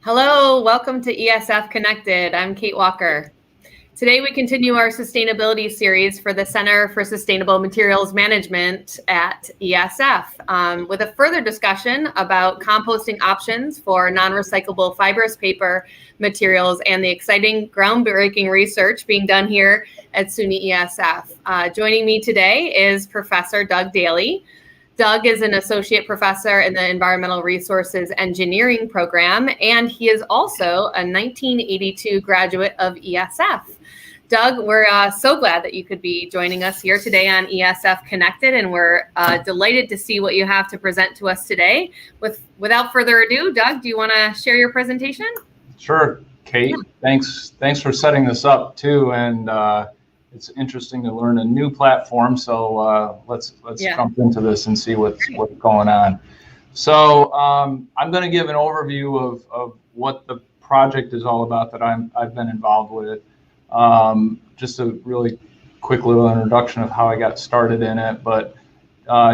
Hello, welcome to ESF Connected. I'm Kate Walker. Today we continue our sustainability series for the Center for Sustainable Materials Management at ESF with a further discussion about composting options for non-recyclable fibrous paper materials and the exciting groundbreaking research being done here at SUNY ESF. Joining me today is Professor Doug Daley. Doug is an associate professor in the Environmental Resources Engineering program, and he is also a 1982 graduate of ESF. Doug, we're so glad that you could be joining us here today on ESF Connected, and we're delighted to see what you have to present to us today. Without further ado, Doug, do you want to share your presentation? Sure, Kate. Yeah. Thanks for setting this up too, and it's interesting to learn a new platform. So let's jump into this and see what's going on. So I'm going to give an overview of what the project is all about that I've been involved with. Just a really quick little introduction of how I got started in it, but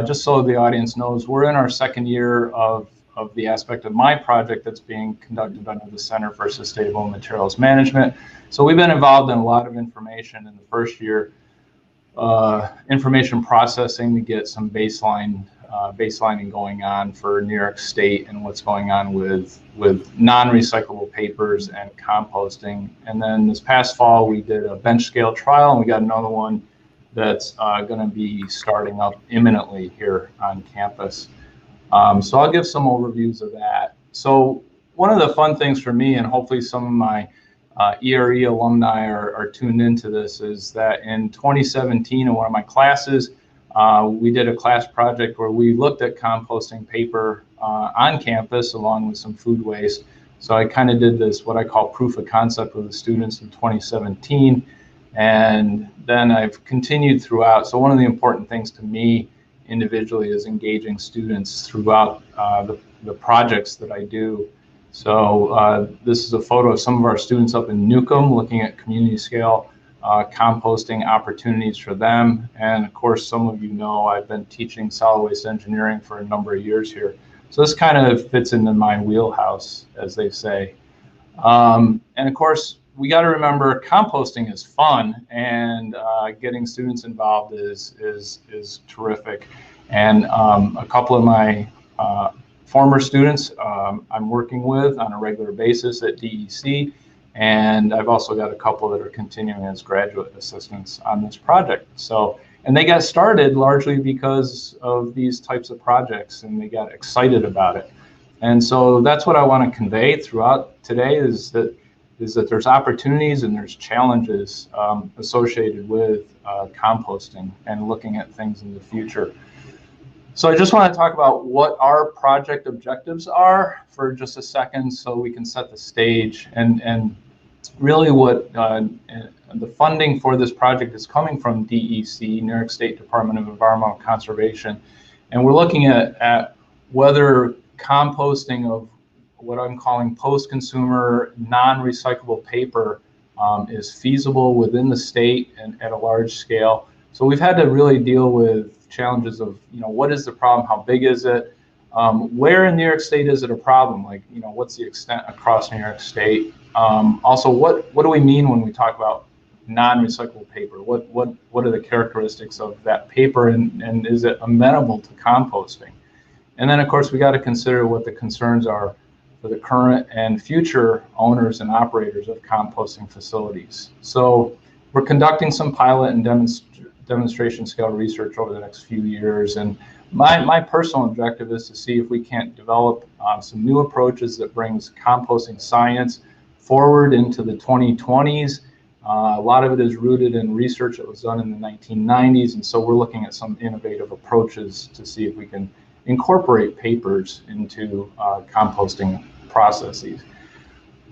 just so the audience knows, we're in our second year of the aspect of my project that's being conducted under the Center for Sustainable Materials Management. So we've been involved in a lot of information in the first year, information processing to get some baselining going on for New York State and what's going on with non-recyclable papers and composting. And then this past fall, we did a bench scale trial, and we got another one that's going to be starting up imminently here on campus. So I'll give some overviews of that. So one of the fun things for me, and hopefully some of my ERE alumni are tuned into this, is that in 2017 in one of my classes, we did a class project where we looked at composting paper on campus along with some food waste. So I kind of did this, what I call proof of concept with the students in 2017. And then I've continued throughout. So one of the important things to me individually is engaging students throughout the projects that I do. So this is a photo of some of our students up in Newcomb looking at community scale composting opportunities for them. And of course, some of you know I've been teaching solid waste engineering for a number of years here. So this kind of fits into my wheelhouse, as they say. And of course, we got to remember composting is fun, and getting students involved is terrific. And a couple of my former students I'm working with on a regular basis at DEC, and I've also got a couple that are continuing as graduate assistants on this project. So, and they got started largely because of these types of projects, and they got excited about it. And so that's what I want to convey throughout today is that there's opportunities and there's challenges associated with composting and looking at things in the future. So I just want to talk about what our project objectives are for just a second so we can set the stage. And really what the funding for this project is coming from DEC, New York State Department of Environmental Conservation. And we're looking at whether composting of what I'm calling post-consumer non-recyclable paper is feasible within the state and at a large scale. So we've had to really deal with challenges of, what is the problem? How big is it? Where in New York State is it a problem? Like, what's the extent across New York State? Also, what do we mean when we talk about non-recyclable paper? What are the characteristics of that paper, and is it amenable to composting? And then, of course, we got to consider what the concerns are for the current and future owners and operators of composting facilities. So we're conducting some pilot and demonstration scale research over the next few years. And my personal objective is to see if we can't develop some new approaches that brings composting science forward into the 2020s. A lot of it is rooted in research that was done in the 1990s. And so we're looking at some innovative approaches to see if we can incorporate papers into composting processes.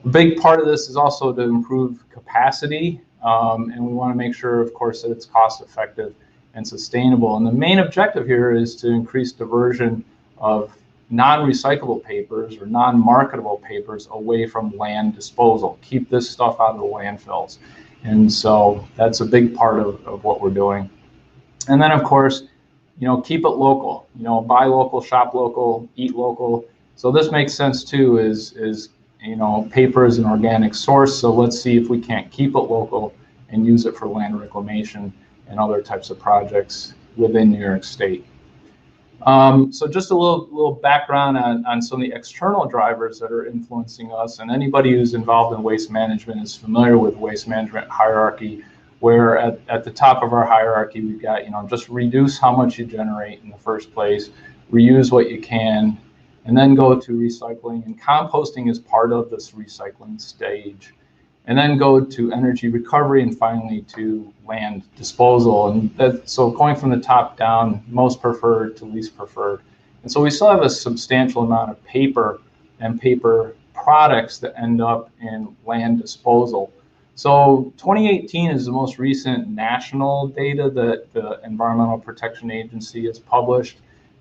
A big part of this is also to improve capacity, and we want to make sure, of course, that it's cost effective and sustainable. And the main objective here is to increase diversion of non-recyclable papers or non-marketable papers away from land disposal. Keep this stuff out of the landfills. And so that's a big part of what we're doing. And then, of course, keep it local, buy local, shop local, eat local. So this makes sense too, is paper is an organic source, so let's see if we can't keep it local and use it for land reclamation and other types of projects within New York State. So just a little background on some of the external drivers that are influencing us, and anybody who's involved in waste management is familiar with waste management hierarchy, where at the top of our hierarchy we've got, just reduce how much you generate in the first place, reuse what you can, and then go to recycling, and composting is part of this recycling stage, and then go to energy recovery, and finally to land disposal. And so going from the top down, most preferred to least preferred. And so we still have a substantial amount of paper and paper products that end up in land disposal. So 2018 is the most recent national data that the Environmental Protection Agency has published.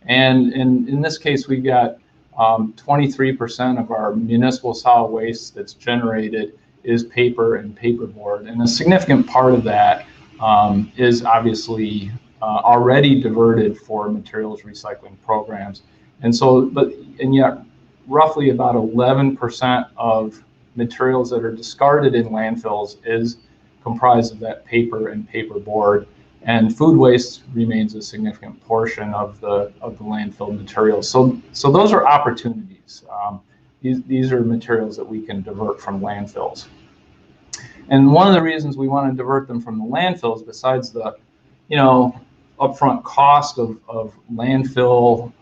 And in this case, we got 23% of our municipal solid waste that's generated is paper and paperboard. And a significant part of that is obviously already diverted for materials recycling programs. And yet roughly about 11% of materials that are discarded in landfills is comprised of that paper and paperboard. And food waste remains a significant portion of the landfill materials. So those are opportunities. These are materials that we can divert from landfills. And one of the reasons we want to divert them from the landfills, besides the, upfront cost of landfill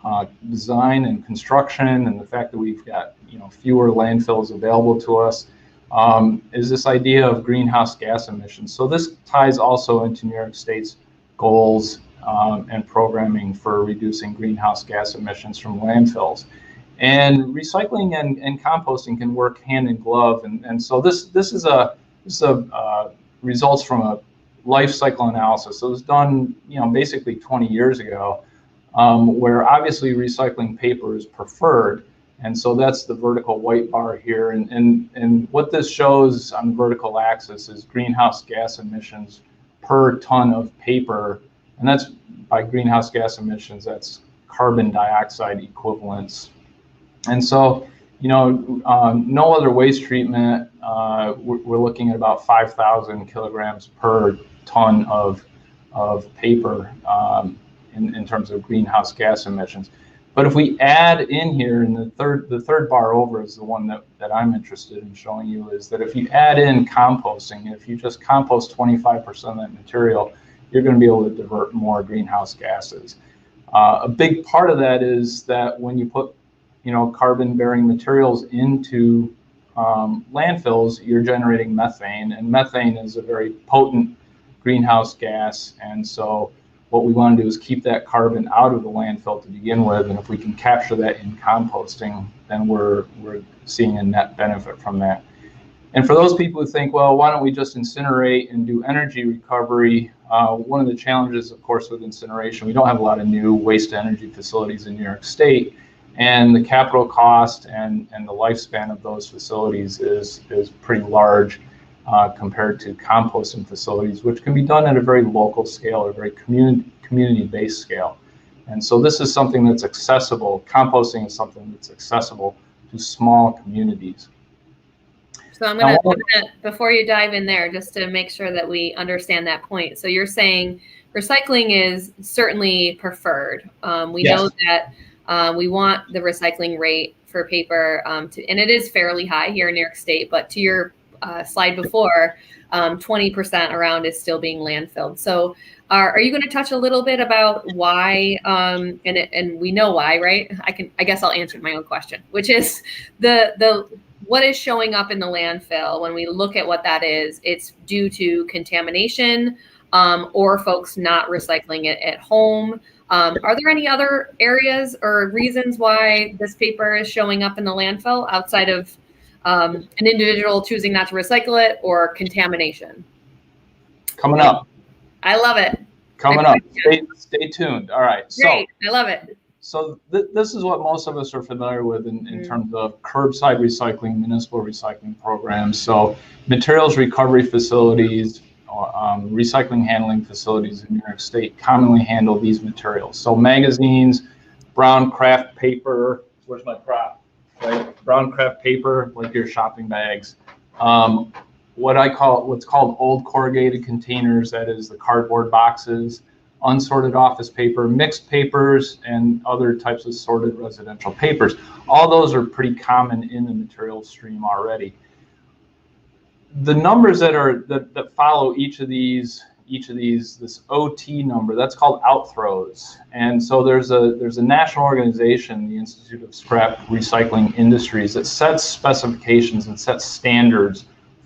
design and construction, and the fact that we've got, fewer landfills available to us, is this idea of greenhouse gas emissions. So this ties also into New York State's goals and programming for reducing greenhouse gas emissions from landfills. And recycling and composting can work hand in glove. And so this is results from a life cycle analysis. So it was done, basically 20 years ago, where obviously recycling paper is preferred. And so that's the vertical white bar here. And what this shows on the vertical axis is greenhouse gas emissions per ton of paper. And that's by greenhouse gas emissions, that's carbon dioxide equivalents. And so, no other waste treatment, we're looking at about 5,000 kilograms per ton of paper in terms of greenhouse gas emissions. But if we add in here, and the third bar over is the one that I'm interested in showing you, is that if you add in composting, if you just compost 25% of that material, you're going to be able to divert more greenhouse gases. A big part of that is that when you put carbon-bearing materials into landfills, you're generating methane, and methane is a very potent greenhouse gas. And so what we want to do is keep that carbon out of the landfill to begin with, and if we can capture that in composting, then we're seeing a net benefit from that. And for those people who think, well, why don't we just incinerate and do energy recovery? One of the challenges, of course, with incineration, we don't have a lot of new waste-to-energy facilities in New York State. And the capital cost and the lifespan of those facilities is pretty large compared to composting facilities, which can be done at a very local scale or very community-based scale. And so this is something that's accessible. Composting is something that's accessible to small communities. So I'm gonna, before you dive in there, just to make sure that we understand that point. So you're saying recycling is certainly preferred. We know that we want the recycling rate for paper, and it is fairly high here in New York State, but to your slide before, 20% around is still being landfilled. So are you going to touch a little bit about why, and we know why, right? I guess I'll answer my own question, which is what is showing up in the landfill when we look at what that is. It's due to contamination or folks not recycling it at home. Are there any other areas or reasons why this paper is showing up in the landfill outside of an individual choosing not to recycle it or contamination? Coming up. I love it. Coming up. Stay tuned. All right. Great. I love it. So this is what most of us are familiar with in terms of curbside recycling, municipal recycling programs. So materials recovery facilities, recycling handling facilities in New York State commonly handle these materials. So magazines, brown craft paper, where's my prop? right? Brown craft paper, like your shopping bags. What's called old corrugated containers, that is the cardboard boxes, unsorted office paper, mixed papers, and other types of sorted residential papers. All those are pretty common in the material stream already. The numbers that follow each of these, this OT number, that's called outthrows. And so there's a national organization, the Institute of Scrap Recycling Industries, that sets specifications and sets standards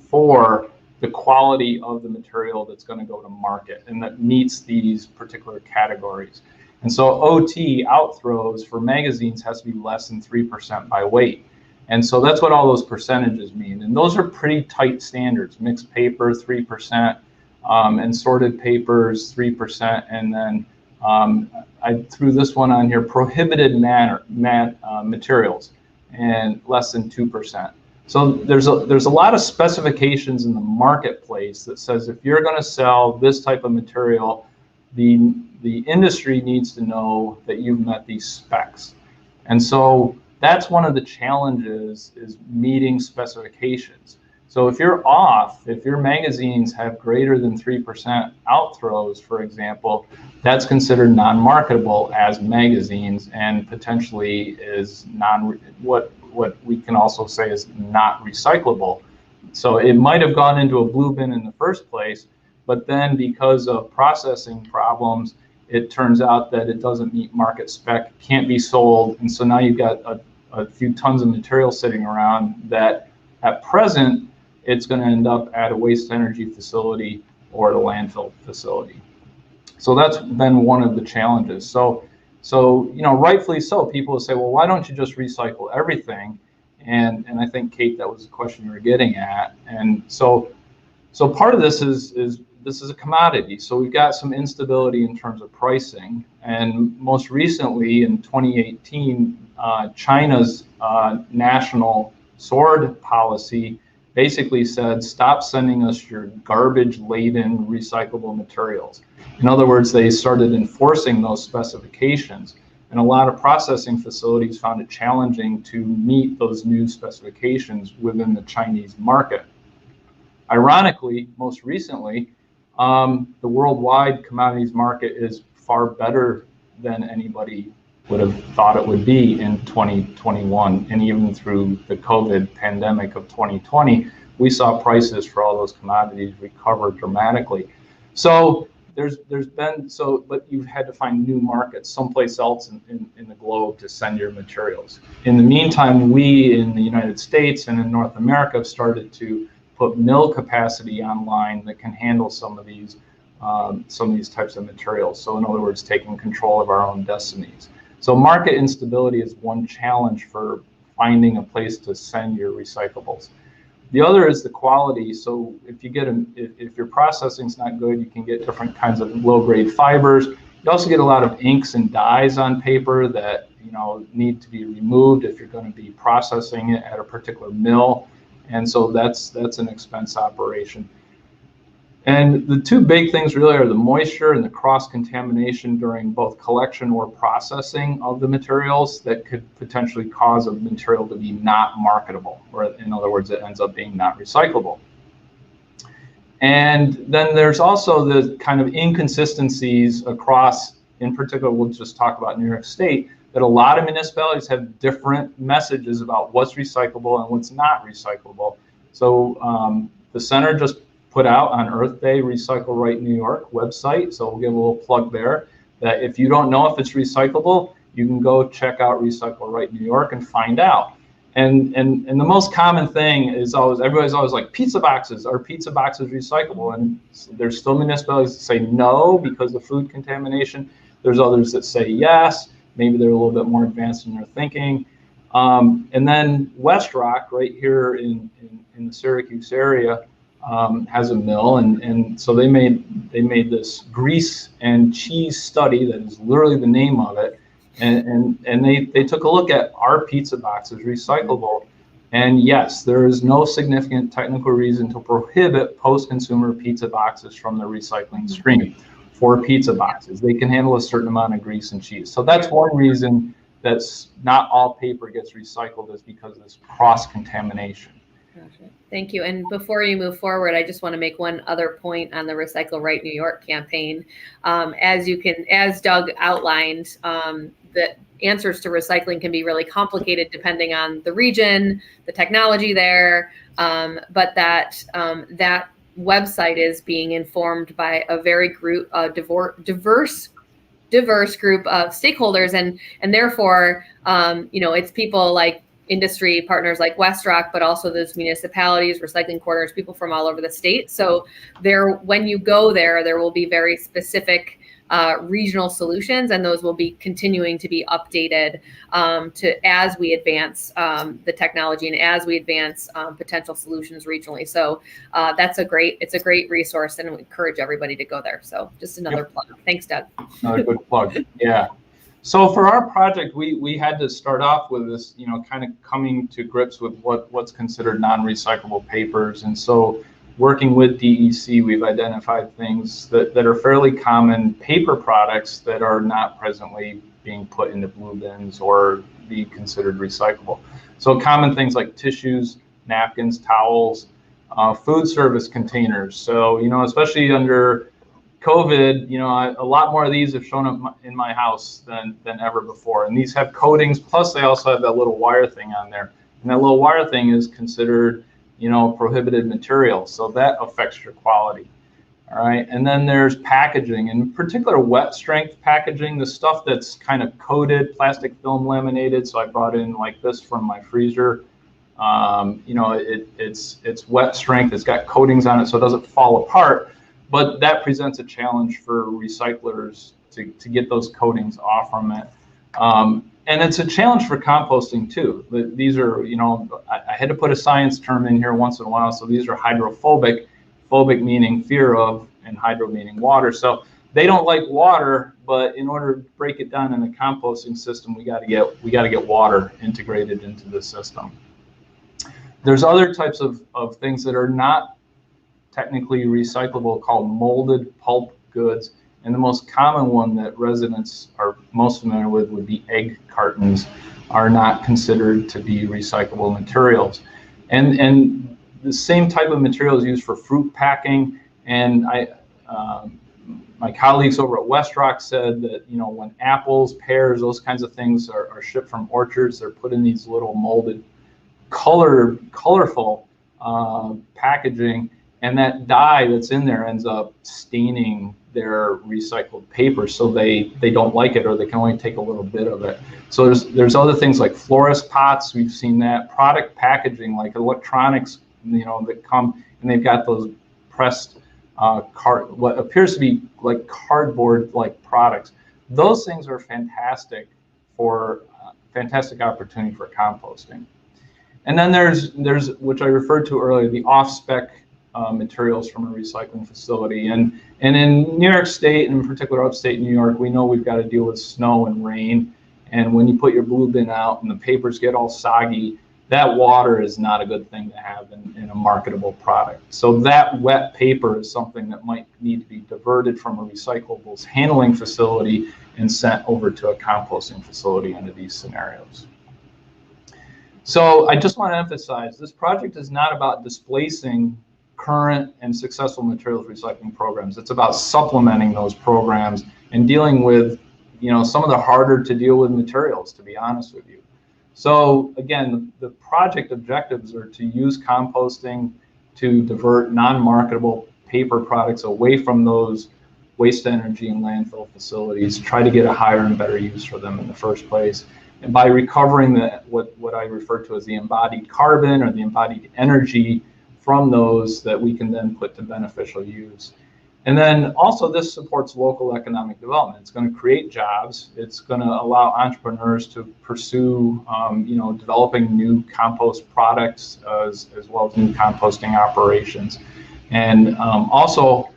for the quality of the material that's going to go to market and that meets these particular categories. And so OT, outthrows, for magazines has to be less than 3% by weight. And so that's what all those percentages mean. And those are pretty tight standards. Mixed paper, 3%, and sorted papers, 3%. And then I threw this one on here, prohibited materials, and less than 2%. So there's a lot of specifications in the marketplace that says if you're going to sell this type of material, the industry needs to know that you've met these specs. And so that's one of the challenges, is meeting specifications. So if you're off, if your magazines have greater than 3% outthrows, for example, that's considered non-marketable as magazines, and potentially is what we can also say is not recyclable. So it might have gone into a blue bin in the first place, but then because of processing problems, it turns out that it doesn't meet market spec, can't be sold, and so now you've got a few tons of material sitting around that at present it's going to end up at a waste energy facility or at a landfill facility. So that's been one of the challenges. So rightfully so, people will say, well, why don't you just recycle everything? And I think, Kate, that was the question you were getting at. And so part of this is this is a commodity. So we've got some instability in terms of pricing. And most recently in 2018, China's national sword policy basically said, stop sending us your garbage-laden recyclable materials. In other words, they started enforcing those specifications. And a lot of processing facilities found it challenging to meet those new specifications within the Chinese market. Ironically, most recently, the worldwide commodities market is far better than anybody would have thought it would be in 2021, and even through the COVID pandemic of 2020, we saw prices for all those commodities recover dramatically. So but you've had to find new markets someplace else in the globe to send your materials. In the meantime, we in the United States and in North America have started to put mill capacity online that can handle some of these types of materials. So in other words, taking control of our own destinies. So market instability is one challenge for finding a place to send your recyclables. The other is the quality. So if your processing is not good, you can get different kinds of low-grade fibers. You also get a lot of inks and dyes on paper that need to be removed if you're going to be processing it at a particular mill, and so that's an expense operation. And the two big things really are the moisture and the cross-contamination during both collection or processing of the materials that could potentially cause a material to be not marketable, or in other words, it ends up being not recyclable. And then there's also the kind of inconsistencies across, in particular, we'll just talk about New York State, that a lot of municipalities have different messages about what's recyclable and what's not recyclable. So the center just put out on Earth Day Recycle Right New York website, so we'll give a little plug there, that if you don't know if it's recyclable, you can go check out Recycle Right New York and find out. And the most common thing is everybody's always like, pizza boxes, are pizza boxes recyclable? And there's still municipalities that say no because of food contamination. There's others that say yes, maybe they're a little bit more advanced in their thinking. And then West Rock, right here in the Syracuse area, has a mill, and so they made this grease and cheese study that is literally the name of it, and they took a look at, are pizza boxes recyclable? And yes, there is no significant technical reason to prohibit post-consumer pizza boxes from the recycling stream for pizza boxes. They can handle a certain amount of grease and cheese. So that's one reason that's not all paper gets recycled is because of this cross-contamination. Gotcha. Thank you. And before you move forward, I just want to make one other point on the Recycle Right New York campaign. As Doug outlined, the answers to recycling can be really complicated depending on the region, the technology there, but that website is being informed by a very diverse group of stakeholders, and therefore, it's people like industry partners like WestRock, but also those municipalities, recycling corridors, people from all over the state. So when you go there will be very specific regional solutions, and those will be continuing to be updated as we advance the technology and as we advance potential solutions regionally. So it's a great resource, and we encourage everybody to go there. So just another plug. Thanks, Doug. Another good plug. Yeah. So for our project, we had to start off with this, kind of coming to grips with what's considered non-recyclable papers. And so working with DEC, we've identified things that are fairly common paper products that are not presently being put into blue bins or be considered recyclable. So common things like tissues, napkins, towels, food service containers. So, especially under COVID, a lot more of these have shown up in my house than ever before. And these have coatings, plus they also have that little wire thing on there. And that little wire thing is considered, prohibited material. So that affects your quality. All right. And then there's packaging, in particular wet strength packaging, the stuff that's kind of coated, plastic film laminated. So I brought in like this from my freezer. It's wet strength. It's got coatings on it so it doesn't fall apart. But that presents a challenge for recyclers to get those coatings off from it. And it's a challenge for composting too. These are, I had to put a science term in here once in a while. So these are hydrophobic, phobic meaning fear of, and hydro meaning water. So they don't like water, but in order to break it down in the composting system, we got to get water integrated into the system. There's other types of things that are not technically recyclable called molded pulp goods. And the most common one that residents are most familiar with would be egg cartons, are not considered to be recyclable materials. And the same type of material is used for fruit packing. And my colleagues over at WestRock said that, when apples, pears, those kinds of things are shipped from orchards, they're put in these little molded, colorful packaging. And that dye that's in there ends up staining their recycled paper, so they don't like it, or they can only take a little bit of it. So there's other things like florist pots. We've seen that. Product packaging like electronics, that come and they've got those pressed what appears to be like cardboard like products. Those things are fantastic opportunity for composting. And then there's which I referred to earlier, the off-spec materials from a recycling facility. And in New York State, and in particular upstate New York, we know we've got to deal with snow and rain. And when you put your blue bin out and the papers get all soggy, that water is not a good thing to have in a marketable product. So that wet paper is something that might need to be diverted from a recyclables handling facility and sent over to a composting facility under these scenarios. So I just want to emphasize, this project is not about displacing current and successful materials recycling programs. It's about supplementing those programs and dealing with, some of the harder to deal with materials, to be honest with you. So again, the project objectives are to use composting to divert non-marketable paper products away from those waste energy and landfill facilities, try to get a higher and better use for them in the first place. And by recovering what I refer to as the embodied carbon or the embodied energy from those that we can then put to beneficial use. And then also this supports local economic development. It's going to create jobs. It's going to allow entrepreneurs to pursue, developing new compost products as well as new composting operations. And also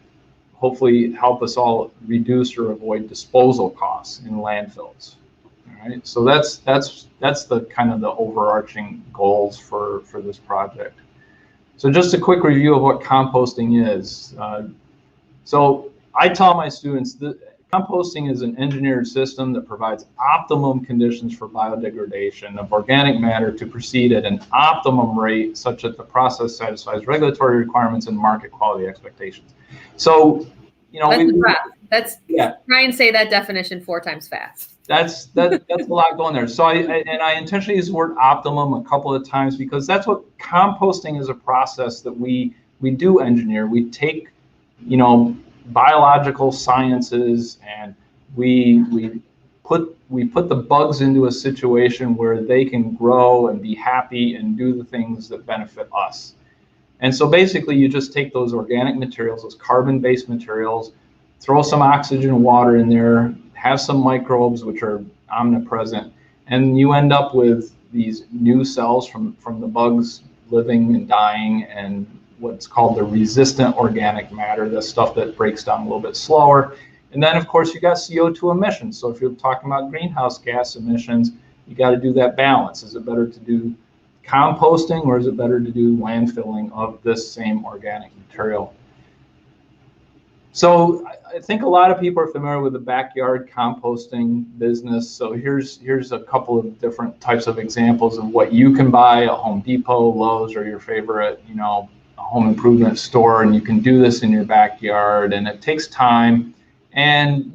hopefully help us all reduce or avoid disposal costs in landfills. All right. So that's the kind of the overarching goals for this project. So just a quick review of what composting is. So I tell my students that Composting is an engineered system that provides optimum conditions for biodegradation of organic matter to proceed at an optimum rate such that the process satisfies regulatory requirements and market quality expectations. So, that's try and say that definition 4 times fast. That's a lot going there. So I intentionally use the word optimum a couple of times because that's what composting is, a process that we do engineer. We take, biological sciences and we put the bugs into a situation where they can grow and be happy and do the things that benefit us. And so basically you just take those organic materials, those carbon-based materials, throw some oxygen and water in there, have some microbes which are omnipresent, and you end up with these new cells from the bugs living and dying, and what's called the resistant organic matter, the stuff that breaks down a little bit slower. And then, of course, you got CO2 emissions. So if you're talking about greenhouse gas emissions, you got to do that balance. Is it better to do composting or is it better to do landfilling of this same organic material? So I think a lot of people are familiar with the backyard composting business. So here's a couple of different types of examples of what you can buy at Home Depot, Lowe's, or your favorite, home improvement store, and you can do this in your backyard, and it takes time. And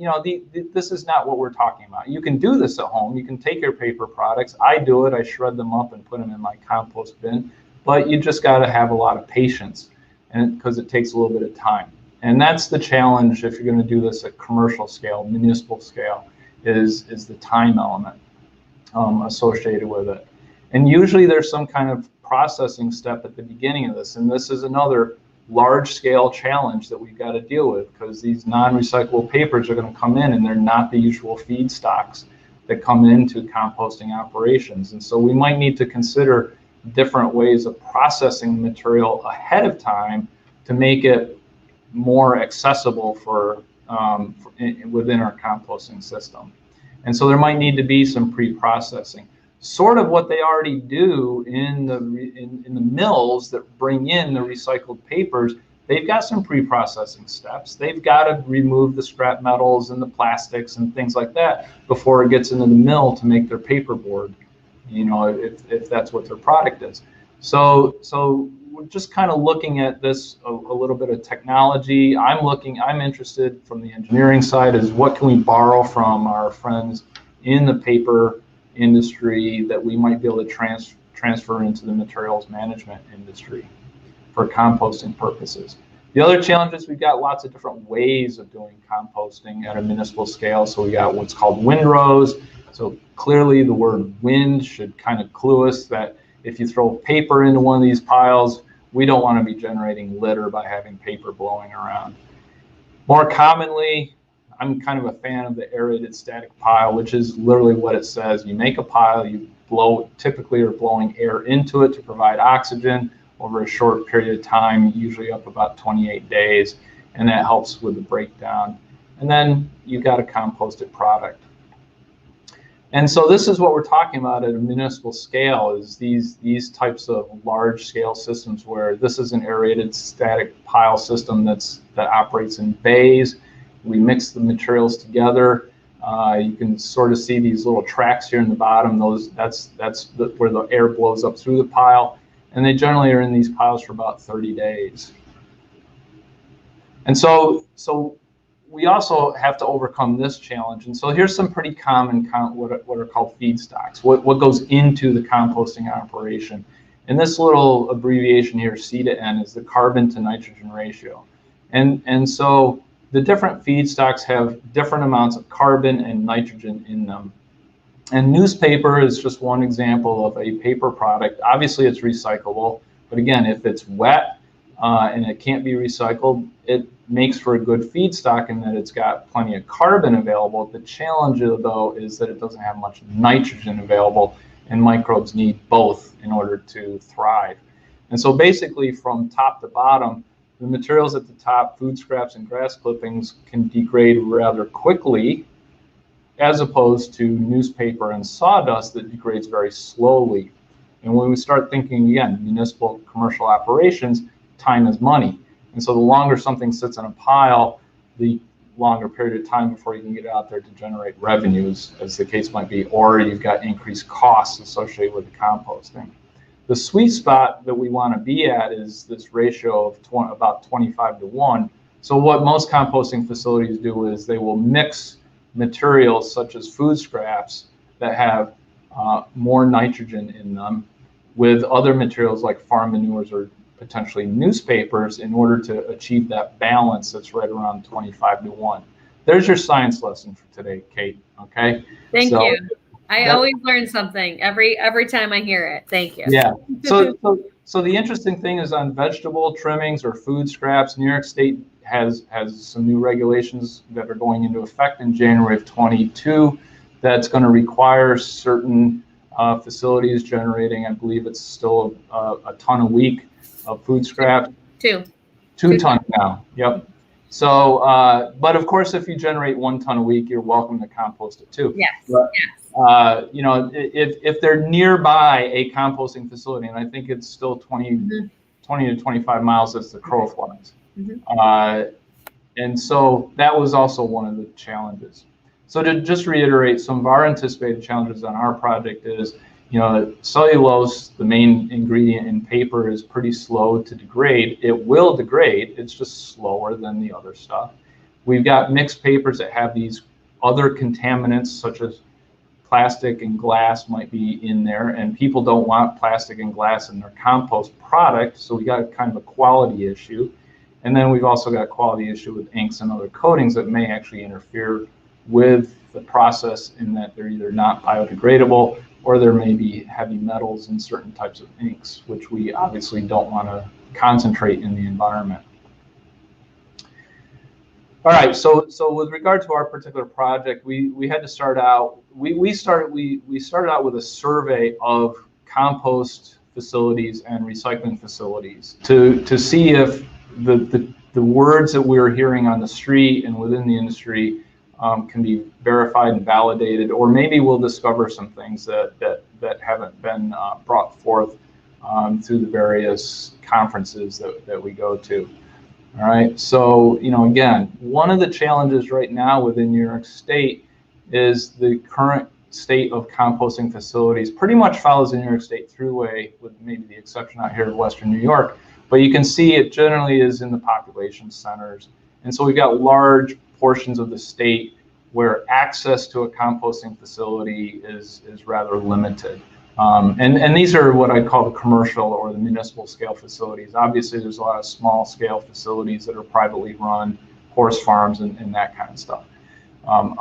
this is not what we're talking about. You can do this at home. You can take your paper products. I do it. I shred them up and put them in my compost bin. But you just got to have a lot of patience, and because it takes a little bit of time. And that's the challenge if you're going to do this at commercial scale, municipal scale, is the time element associated with it. And usually there's some kind of processing step at the beginning of this, and this is another large-scale challenge that we've got to deal with because these non-recyclable papers are going to come in and they're not the usual feedstocks that come into composting operations. And so we might need to consider different ways of processing the material ahead of time to make it more accessible within our composting system. And so there might need to be some pre-processing. Sort of what they already do in the mills that bring in the recycled papers, they've got some pre-processing steps. They've got to remove the scrap metals and the plastics and things like that before it gets into the mill to make their paperboard, if that's what their product is. So we're just kind of looking at this a little bit of technology. I'm interested from the engineering side is what can we borrow from our friends in the paper industry that we might be able to transfer into the materials management industry for composting purposes. The other challenge is we've got lots of different ways of doing composting at a municipal scale. So we got what's called windrows. So clearly the word wind should kind of clue us that if you throw paper into one of these piles, we don't want to be generating litter by having paper blowing around. More commonly, I'm kind of a fan of the aerated static pile, which is literally what it says. You make a pile, you typically are blowing air into it to provide oxygen over a short period of time, usually up about 28 days, and that helps with the breakdown. And then you got a composted product. And so this is what we're talking about at a municipal scale, is these types of large scale systems where this is an aerated static pile system that operates in bays. We mix the materials together. You can sort of see these little tracks here in the bottom. That's where the air blows up through the pile, and they generally are in these piles for about 30 days. And so we also have to overcome this challenge. And so here's some pretty common what are called feedstocks. What goes into the composting operation? And this little abbreviation here, C to N, is the carbon to nitrogen ratio. And so the different feedstocks have different amounts of carbon and nitrogen in them. And newspaper is just one example of a paper product. Obviously, it's recyclable. But again, if it's wet and it can't be recycled, it makes for a good feedstock in that it's got plenty of carbon available. The challenge, though, is that it doesn't have much nitrogen available, and microbes need both in order to thrive. And so basically, from top to bottom, the materials at the top, food scraps and grass clippings, can degrade rather quickly, as opposed to newspaper and sawdust that degrades very slowly. And when we start thinking, again, municipal commercial operations, time is money. And so the longer something sits in a pile, the longer period of time before you can get it out there to generate revenues, as the case might be, or you've got increased costs associated with the composting. The sweet spot that we want to be at is this ratio of about 25 to 1. So what most composting facilities do is they will mix materials such as food scraps that have more nitrogen in them with other materials like farm manures or potentially newspapers in order to achieve that balance that's right around 25 to 1. There's your science lesson for today, Kate. Okay. Thank you. I always learn something every time I hear it. Thank you. Yeah. So the interesting thing is on vegetable trimmings or food scraps, New York State has some new regulations that are going into effect in January of 22 that's going to require certain facilities generating, I believe it's still a ton a week of food scrap. Two tons now. Yep. So, but of course, if you generate 1 ton a week, you're welcome to compost it too. Yes. But, yes. You know, if they're nearby a composting facility, and I think it's still 20 to 25 miles as the crow flies. And so that was also one of the challenges. So to just reiterate, some of our anticipated challenges on our project is, you know, cellulose, the main ingredient in paper, is pretty slow to degrade. It will degrade, it's just slower than the other stuff. We've got mixed papers that have these other contaminants such as plastic and glass might be in there, and people don't want plastic and glass in their compost product, so we got kind of a quality issue. And then we've also got a quality issue with inks and other coatings that may actually interfere with the process in that they're either not biodegradable or there may be heavy metals in certain types of inks, which we obviously don't want to concentrate in the environment. All right, so with regard to our particular project, we had to start out. We started out with a survey of compost facilities and recycling facilities to see if the words that we were hearing on the street and within the industry can be verified and validated, or maybe we'll discover some things that haven't been brought forth through the various conferences that we go to. All right, so, you know, again, one of the challenges right now within New York State is the current state of composting facilities pretty much follows the New York State Thruway, with maybe the exception out here in Western New York. But you can see it generally is in the population centers. And so we've got large portions of the state where access to a composting facility is rather limited. And these are what I call the commercial or the municipal scale facilities. Obviously, there's a lot of small scale facilities that are privately run, horse farms and that kind of stuff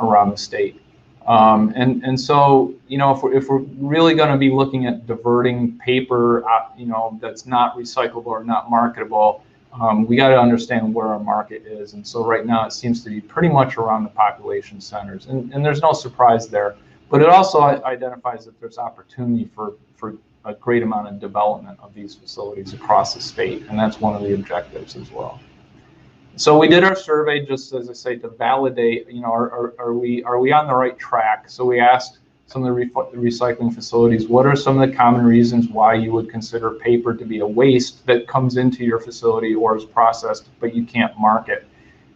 around the state. And so, you know, if we're really going to be looking at diverting paper, you know, that's not recyclable or not marketable, we got to understand where our market is. And so right now it seems to be pretty much around the population centers, and there's no surprise there. But it also identifies that there's opportunity for a great amount of development of these facilities across the state, and that's one of the objectives as well. So we did our survey, just as I say, to validate, you know, are we on the right track? So we asked some of the recycling facilities, what are some of the common reasons why you would consider paper to be a waste that comes into your facility or is processed, but you can't market?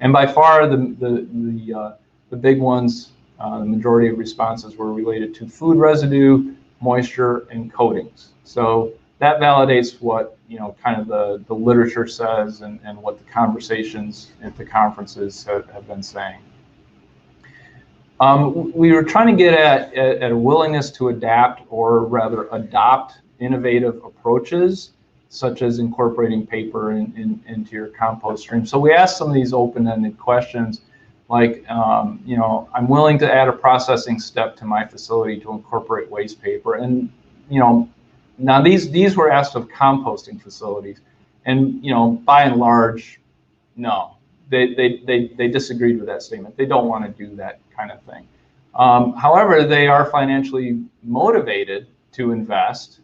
And by far the big ones, the majority of responses were related to food residue, moisture, and coatings. So that validates what, you know, kind of the literature says and what the conversations at the conferences have been saying. We were trying to get at a willingness to adapt, or rather adopt, innovative approaches, such as incorporating paper into your compost stream. So we asked some of these open-ended questions, like, you know, I'm willing to add a processing step to my facility to incorporate waste paper. And, you know, now these were asked of composting facilities, and, you know, by and large, no, they disagreed with that statement. They don't want to do that kind of thing. However, they are financially motivated to invest,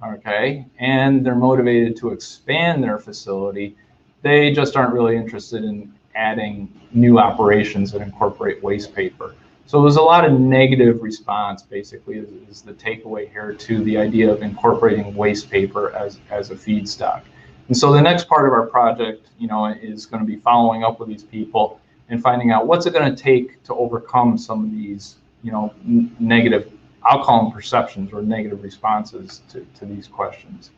okay, and they're motivated to expand their facility. They just aren't really interested in adding new operations that incorporate waste paper. So there's a lot of negative response, basically, is the takeaway here to the idea of incorporating waste paper as a feedstock. And so the next part of our project, you know, is going to be following up with these people and finding out what's it going to take to overcome some of these, negative, I'll call them perceptions or negative responses to these questions.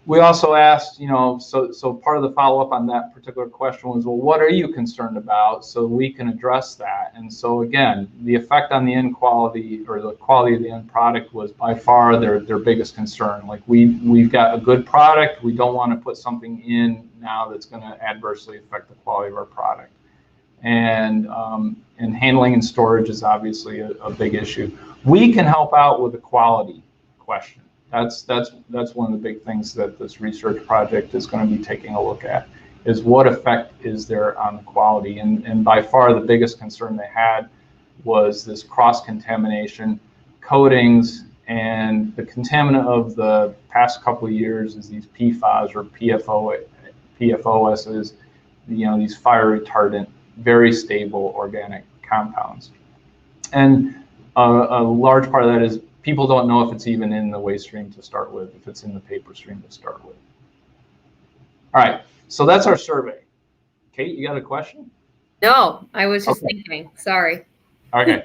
We also asked, so part of the follow-up on that particular question was, well, what are you concerned about, so we can address that? And so again, the effect on the end quality, or the quality of the end product, was by far their biggest concern. Like, we've got a good product, we don't want to put something in now that's going to adversely affect the quality of our product. And handling and storage is obviously a big issue. We can help out with the quality question. That's one of the big things that this research project is going to be taking a look at, is what effect is there on the quality. And by far the biggest concern they had was this cross-contamination, coatings, and the contaminant of the past couple of years is these PFAS or PFOSs, these fire retardant, very stable organic compounds. And a large part of that is people don't know if it's even in the waste stream to start with, if it's in the paper stream to start with. All right, so that's our survey. Kate, you got a question? No, I was just thinking. Sorry. Okay.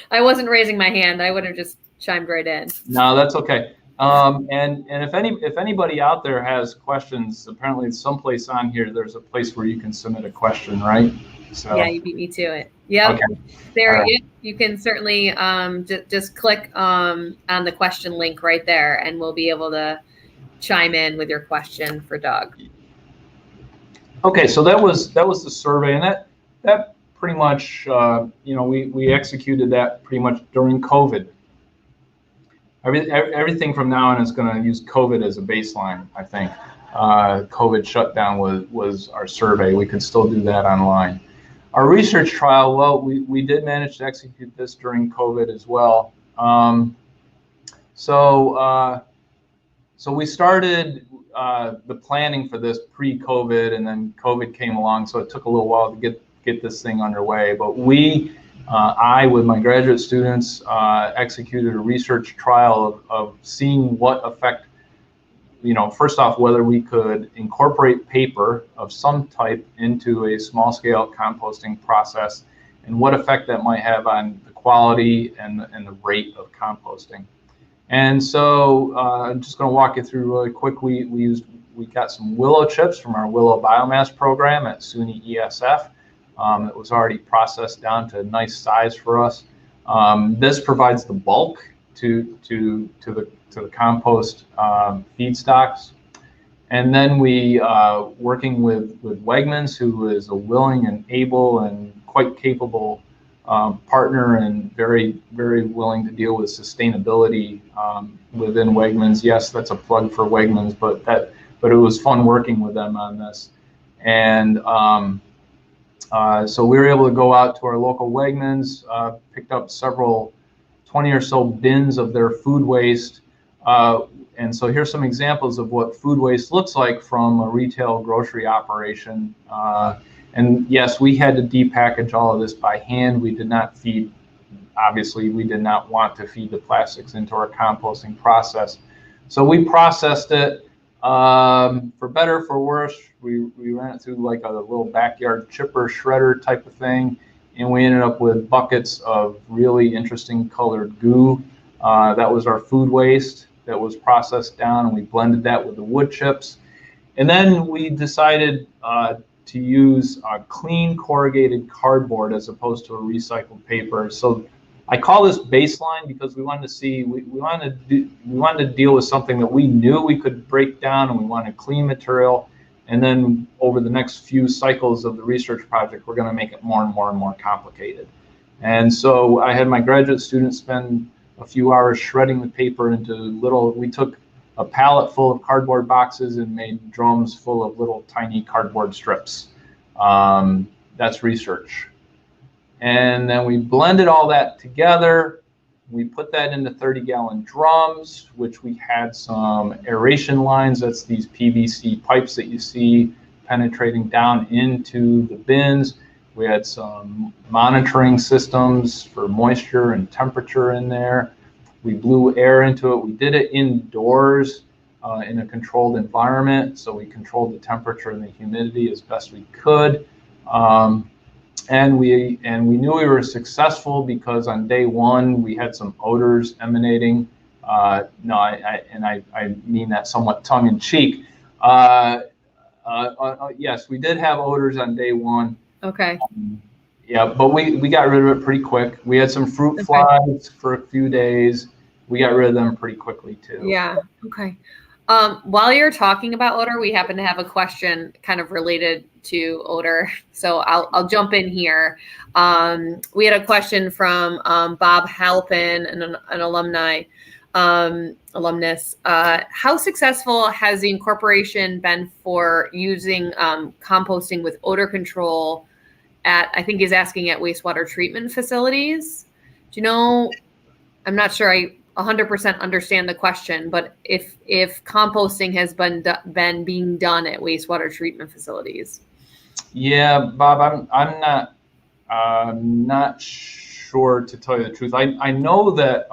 I wasn't raising my hand. I would have just chimed right in. No, that's okay. And if anybody out there has questions, apparently someplace on here there's a place where you can submit a question, right? So yeah, you beat me to it. Yeah. Okay. There, right. You can certainly just click on the question link right there, and we'll be able to chime in with your question for Doug. Okay, so that was the survey, and that pretty much we executed that pretty much during COVID. Everything from now on is going to use COVID as a baseline, I think. COVID shutdown was our survey. We could still do that online. Our research trial, well, we did manage to execute this during COVID as well. So we started the planning for this pre-COVID, and then COVID came along, so it took a little while to get this thing underway. But I, with my graduate students, executed a research trial of seeing what effect, first off, whether we could incorporate paper of some type into a small-scale composting process, and what effect that might have on the quality and the rate of composting. And so I'm just going to walk you through really quick. We got some willow chips from our willow biomass program at SUNY ESF. It was already processed down to a nice size for us. This provides the bulk to the compost feedstocks. And then we, working with Wegmans, who is a willing and able and quite capable partner, and very, very willing to deal with sustainability within Wegmans. Yes, that's a plug for Wegmans, but it was fun working with them on this. And so we were able to go out to our local Wegmans, picked up 20 or so bins of their food waste. And so here's some examples of what food waste looks like from a retail grocery operation. And yes, we had to depackage all of this by hand. We did not feed, obviously, we did not want to feed the plastics into our composting process. So we processed it, for better, for worse. We ran it through like a little backyard chipper shredder type of thing, and we ended up with buckets of really interesting colored goo. That was our food waste that was processed down, and we blended that with the wood chips. And then we decided to use clean corrugated cardboard as opposed to a recycled paper. So I call this baseline because we wanted to see, we wanted to deal with something that we knew we could break down, and we wanted clean material. And then over the next few cycles of the research project, we're going to make it more and more and more complicated. And so I had my graduate students spend a few hours shredding the paper into we took a pallet full of cardboard boxes and made drums full of little tiny cardboard strips. That's research. And then we blended all that together. We put that into 30-gallon drums, which we had some aeration lines. That's these PVC pipes that you see penetrating down into the bins. We had some monitoring systems for moisture and temperature in there. We blew air into it. We did it indoors in a controlled environment, so we controlled the temperature and the humidity as best we could. And we knew we were successful because on day one we had some odors emanating. No, I mean that somewhat tongue in cheek. Yes, we did have odors on day one. Okay. Yeah, but we got rid of it pretty quick. We had some fruit flies for a few days. We got rid of them pretty quickly too. Yeah. Okay. While you're talking about odor, we happen to have a question kind of related to odor. So I'll jump in here. We had a question from Bob Halpin, an alumnus. How successful has the incorporation been for using composting with odor control at, I think he's asking, at wastewater treatment facilities? Do you know, I'm not sure I 100% understand the question, but if composting has been being done at wastewater treatment facilities. Yeah, Bob, I'm not sure, to tell you the truth. I know that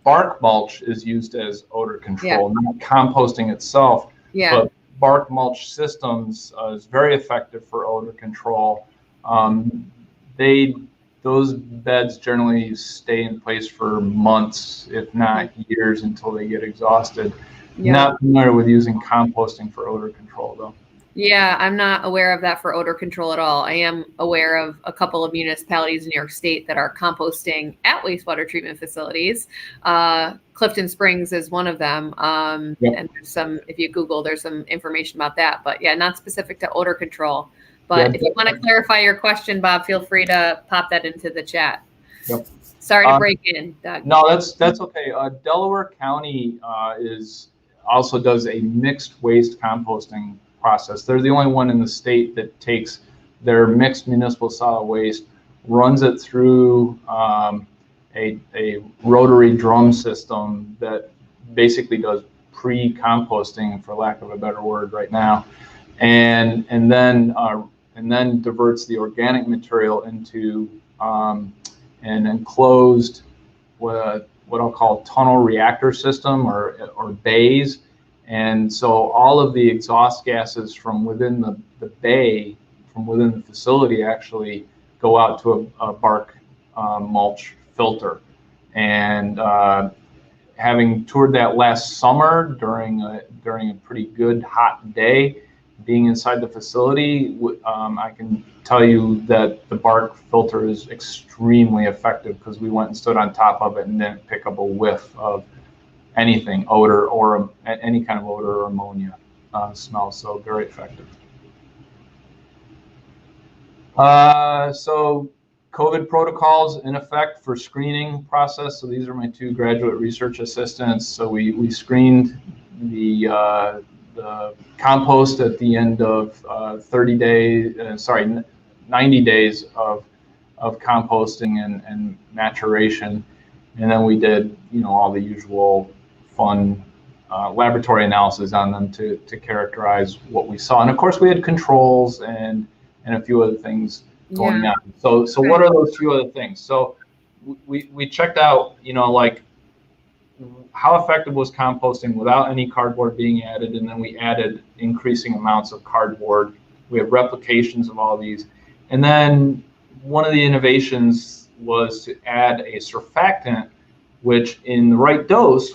bark mulch is used as odor control, not composting itself. Yeah. But bark mulch systems is very effective for odor control. Those beds generally stay in place for months, if not years, until they get exhausted. Yeah. Not familiar with using composting for odor control, though. Yeah, I'm not aware of that for odor control at all. I am aware of a couple of municipalities in New York State that are composting at wastewater treatment facilities. Clifton Springs is one of them. And there's some, if you Google, there's some information about that. But yeah, not specific to odor control. But if you want to clarify your question, Bob, feel free to pop that into the chat. Yep. Sorry to break in, Doug. No, that's okay. Delaware County also does a mixed waste composting process. They're the only one in the state that takes their mixed municipal solid waste, runs it through a rotary drum system that basically does pre-composting, for lack of a better word, right now, and then diverts the organic material into an enclosed what I'll call tunnel reactor system or bays. And so all of the exhaust gases from within the bay, from within the facility, actually go out to a bark mulch filter. And having toured that last summer during a pretty good hot day, being inside the facility, I can tell you that the bark filter is extremely effective, because we went and stood on top of it and didn't pick up a whiff of anything, odor, or any kind of odor or ammonia smell. So very effective. So COVID protocols in effect for screening process. So these are my two graduate research assistants. So we screened the compost at the end of 90 days of composting and maturation. And then we did, all the usual fun laboratory analysis on them to characterize what we saw. And of course we had controls and a few other things going on. So what are those few other things? So we checked out, like, how effective was composting without any cardboard being added, and then we added increasing amounts of cardboard. We have replications of all these. And then one of the innovations was to add a surfactant, which in the right dose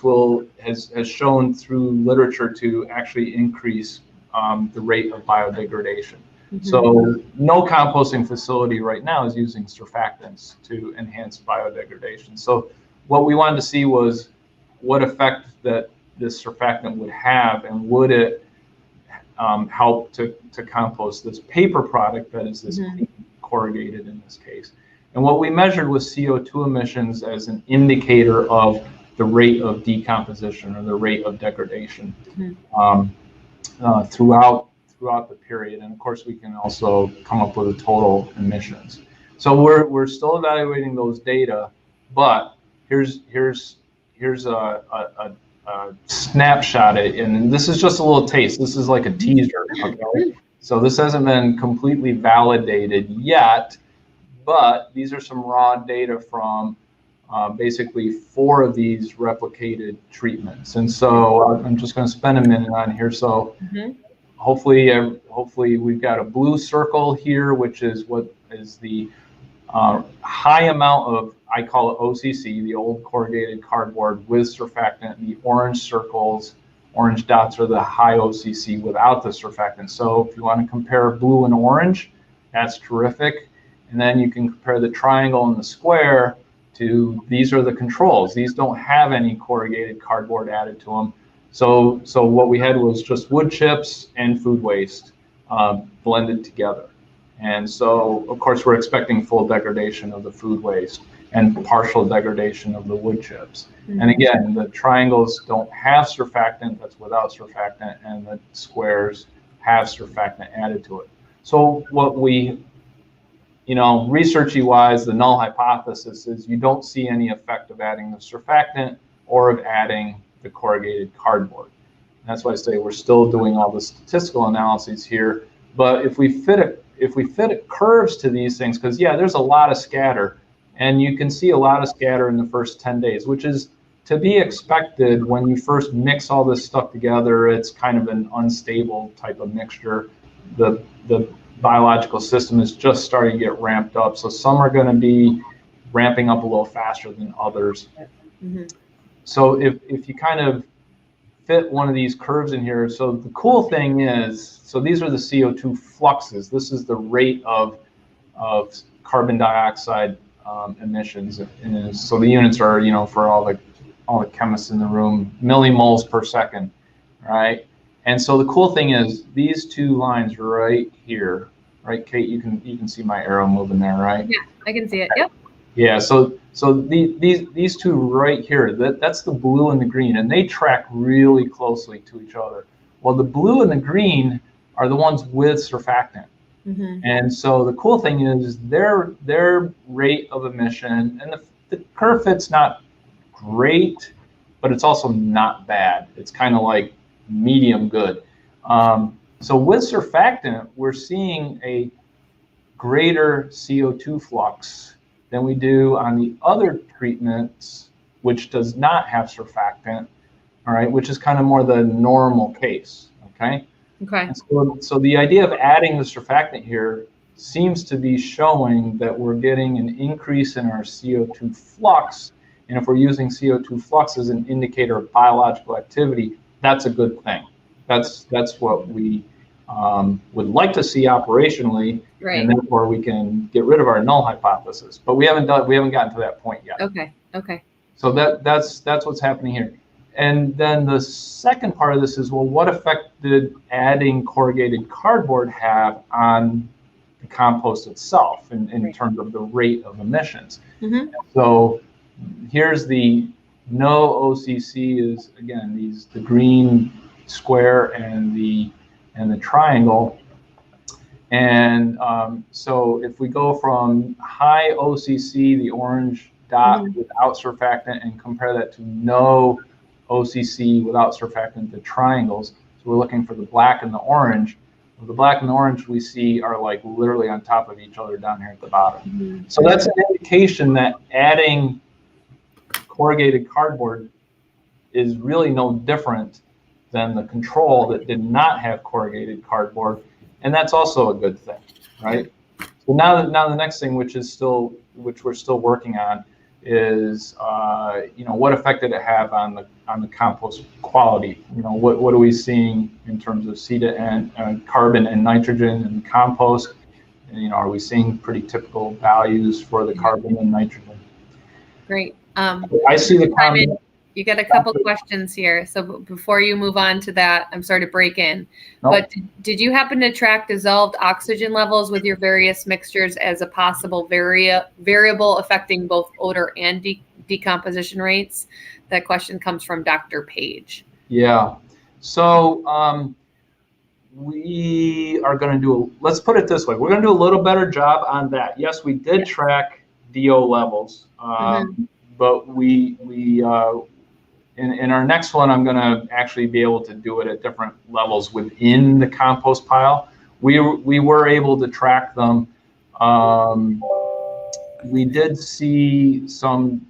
has shown through literature to actually increase the rate of biodegradation. Mm-hmm. So no composting facility right now is using surfactants to enhance biodegradation. So what we wanted to see was what effect that this surfactant would have, and would it help to compost this paper product that is this corrugated in this case. And what we measured was CO2 emissions as an indicator of the rate of decomposition or the rate of degradation throughout the period. And of course, we can also come up with a total emissions. So we're still evaluating those data, but here's a snapshot, and this is just a little taste. This is like a teaser. Okay? So this hasn't been completely validated yet, but these are some raw data from basically 4 of these replicated treatments. And so I'm just going to spend a minute on here. So hopefully we've got a blue circle here, which is what is the high amount of, I call it OCC, the old corrugated cardboard with surfactant. The orange circles, orange dots are the high OCC without the surfactant. So if you want to compare blue and orange, that's terrific. And then you can compare the triangle and the square to, these are the controls. These don't have any corrugated cardboard added to them. So what we had was just wood chips and food waste blended together. And so, of course, we're expecting full degradation of the food waste and partial degradation of the wood chips. Mm-hmm. And again, the triangles don't have surfactant, that's without surfactant, and the squares have surfactant added to it. So what we, researchy wise, the null hypothesis is you don't see any effect of adding the surfactant or of adding the corrugated cardboard. And that's why I say we're still doing all the statistical analyses here. But if we fit curves to these things, because there's a lot of scatter, and you can see a lot of scatter in the first 10 days, which is to be expected when you first mix all this stuff together. It's kind of an unstable type of mixture. The biological system is just starting to get ramped up, so some are going to be ramping up a little faster than others. Mm-hmm. So if you kind of fit one of these curves in here, so the cool thing is, so these are the CO2 fluxes. This is the rate of carbon dioxide emissions. And so the units are, for all the chemists in the room, millimoles per second, right? And so the cool thing is these two lines right here, right, Kate? You can see my arrow moving there, right? Yeah, I can see it. Yep. Yeah. So these two right here, that's the blue and the green, and they track really closely to each other. Well, the blue and the green are the ones with surfactant. Mm-hmm. And so the cool thing is their rate of emission, and the curve fit's not great, but it's also not bad. It's kind of like medium good. So with surfactant, we're seeing a greater CO2 flux than we do on the other treatments, which does not have surfactant, all right, which is kind of more the normal case, okay? Okay. And so the idea of adding the surfactant here seems to be showing that we're getting an increase in our CO2 flux, and if we're using CO2 flux as an indicator of biological activity, that's a good thing. That's what we would like to see operationally, right. And therefore we can get rid of our null hypothesis. But we haven't gotten to that point yet. Okay. So that's what's happening here. And then the second part of this is, well, what effect did adding corrugated cardboard have on the compost itself in right. terms of the rate of emissions? Mm-hmm. So here's the no OCC is, again, the green square and the triangle. And so if we go from high OCC, the orange dot mm-hmm. without surfactant, and compare that to no OCC without surfactant, the triangles. So we're looking for the black and the orange. Well, the black and the orange we see are like literally on top of each other down here at the bottom. Mm-hmm. So that's an indication that adding corrugated cardboard is really no different than the control that did not have corrugated cardboard, and that's also a good thing, right? So now the next thing, which we're still working on, is what effect did it have on the compost quality? What are we seeing in terms of C to N, carbon and nitrogen in the compost? And, are we seeing pretty typical values for the carbon and nitrogen? Great. I see the comment. You got a couple questions here. So before you move on to that, I'm sorry to break in, but did you happen to track dissolved oxygen levels with your various mixtures as a possible variable affecting both odor and decomposition rates? That question comes from Dr. Page. Yeah. So we are going to let's put it this way. We're going to do a little better job on that. Yes, we did track DO levels, mm-hmm. but we in our next one, I'm going to actually be able to do it at different levels within the compost pile. We were able to track them. We did see some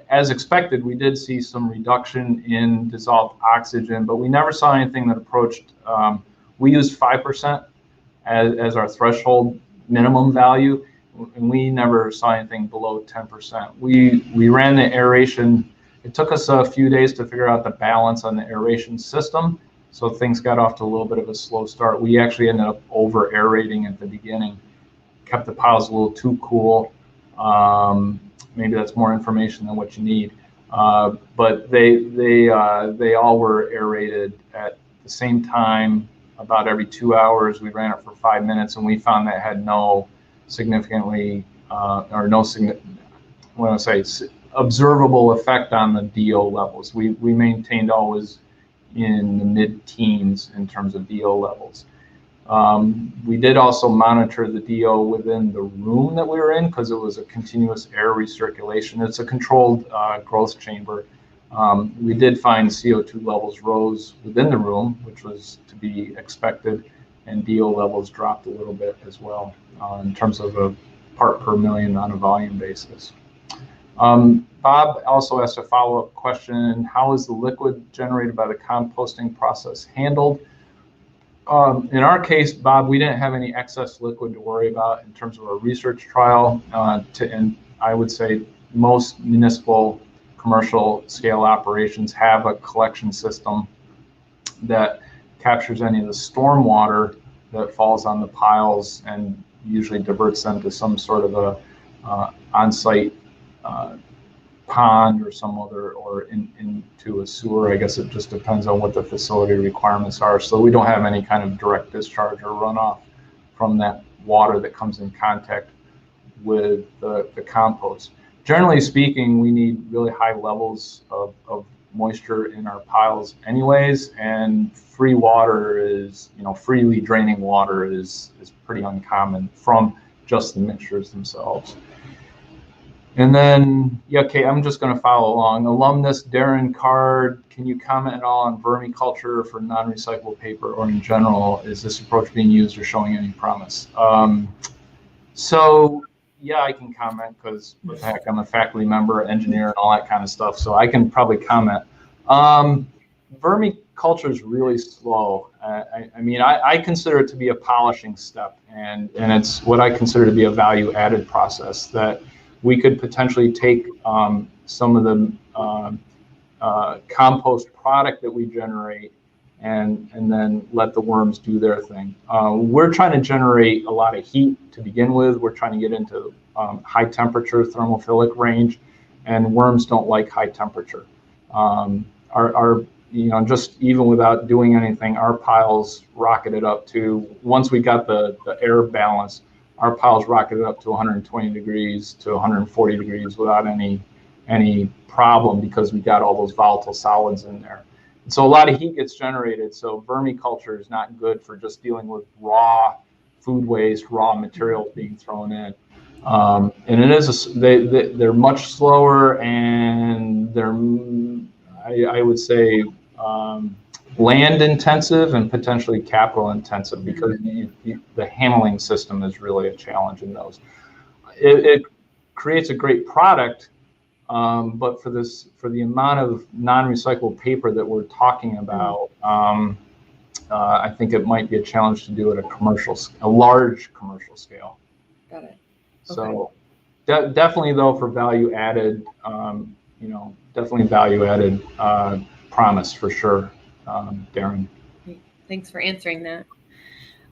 as expected, we did see some reduction in dissolved oxygen, but we never saw anything that approached, we used 5% as our threshold minimum value, and we never saw anything below 10%. We ran the aeration. It took us a few days to figure out the balance on the aeration system, so things got off to a little bit of a slow start. We actually ended up over aerating at the beginning, kept the piles a little too cool. Maybe that's more information than what you need, but they all were aerated at the same time, about every 2 hours. We ran it for 5 minutes, and we found that had no significantly observable effect on the DO levels. We maintained always in the mid-teens in terms of DO levels. We did also monitor the DO within the room that we were in, because it was a continuous air recirculation. It's a controlled growth chamber. We did find CO2 levels rose within the room, which was to be expected, and DO levels dropped a little bit as well in terms of a part per million on a volume basis. Bob also asked a follow-up question: how is the liquid generated by the composting process handled? In our case, Bob, we didn't have any excess liquid to worry about in terms of a research trial. And I would say most municipal commercial scale operations have a collection system that captures any of the storm water that falls on the piles and usually diverts them to some sort of a on-site pond or some other, or into a sewer. I guess it just depends on what the facility requirements are. So we don't have any kind of direct discharge or runoff from that water that comes in contact with the compost. Generally speaking, we need really high levels of moisture in our piles anyways, and free water is, freely draining water is pretty uncommon from just the mixtures themselves. And then, okay, I'm just going to follow along. Alumnus Darren Card, can you comment at all on vermiculture for non-recyclable paper, or in general, is this approach being used or showing any promise? So yeah, I can comment, because what the heck, I'm a faculty member, engineer, and all that kind of stuff, so I can probably comment. Vermiculture is really slow. I mean, I consider it to be a polishing step, and it's what I consider to be a value-added process, that we could potentially take some of the compost product that we generate and then let the worms do their thing. We're trying to generate a lot of heat to begin with. We're trying to get into high temperature thermophilic range, and worms don't like high temperature. Just even without doing anything, our piles rocketed up to, once we got the air balance, our piles rocketed up to 120 degrees to 140 degrees without any problem, because we got all those volatile solids in there. And so a lot of heat gets generated. So vermiculture is not good for just dealing with raw food waste, raw materials being thrown in. And it is they're much slower, and they're, I would say, land intensive and potentially capital intensive, because the handling system is really a challenge in those. It creates a great product, but for the amount of non-recyclable paper that we're talking about, I think it might be a challenge to do at a large commercial scale. Got it. So definitely though, for value added, definitely value added promise for sure. Darren. Thanks for answering that.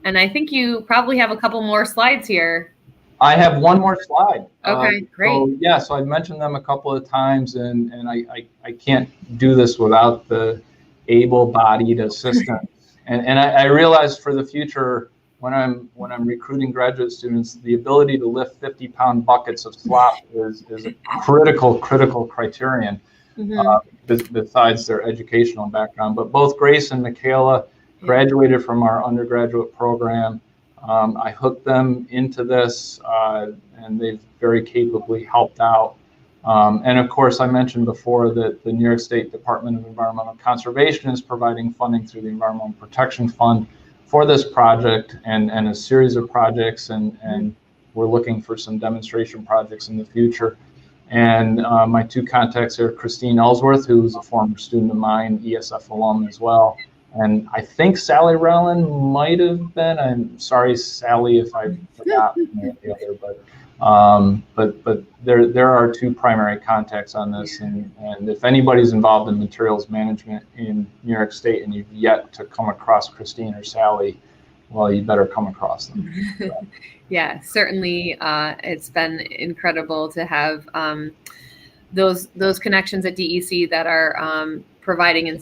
And I think you probably have a couple more slides here. I have one more slide. Okay, great. So I mentioned them a couple of times, and I can't do this without the able-bodied assistants. and I realize for the future, when I'm recruiting graduate students, the ability to lift 50-pound buckets of slop is a critical criterion. Besides their educational background. But both Grace and Michaela graduated from our undergraduate program. I hooked them into this, and they've very capably helped out. And of course, I mentioned before that the New York State Department of Environmental Conservation is providing funding through the Environmental Protection Fund for this project and a series of projects, and we're looking for some demonstration projects in the future. And my two contacts are Christine Ellsworth, who's a former student of mine, ESF alum as well. And I think Sally Rowland might have been. I'm sorry, Sally, if I forgot the other, but there are two primary contacts on this. And if anybody's involved in materials management in New York State and you've yet to come across Christine or Sally, well, you better come across them. Yeah, certainly. It's been incredible to have those connections at DEC that are providing and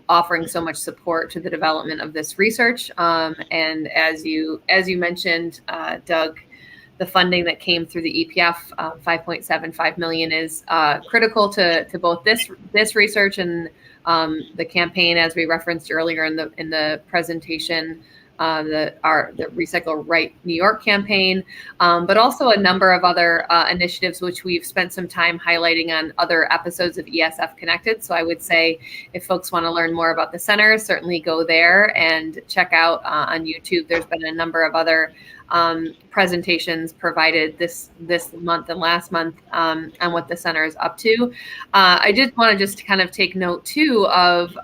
offering so much support to the development of this research. And as you mentioned, Doug, the funding that came through the EPF, $5.75 million, is critical to both this research and the campaign, as we referenced earlier in the presentation. The Recycle Right New York campaign, but also a number of other initiatives, which we've spent some time highlighting on other episodes of ESF Connected. So I would say if folks want to learn more about the center, certainly go there and check out on YouTube. There's been a number of other presentations provided this month and last month on what the center is up to. I did want to just kind of take note too of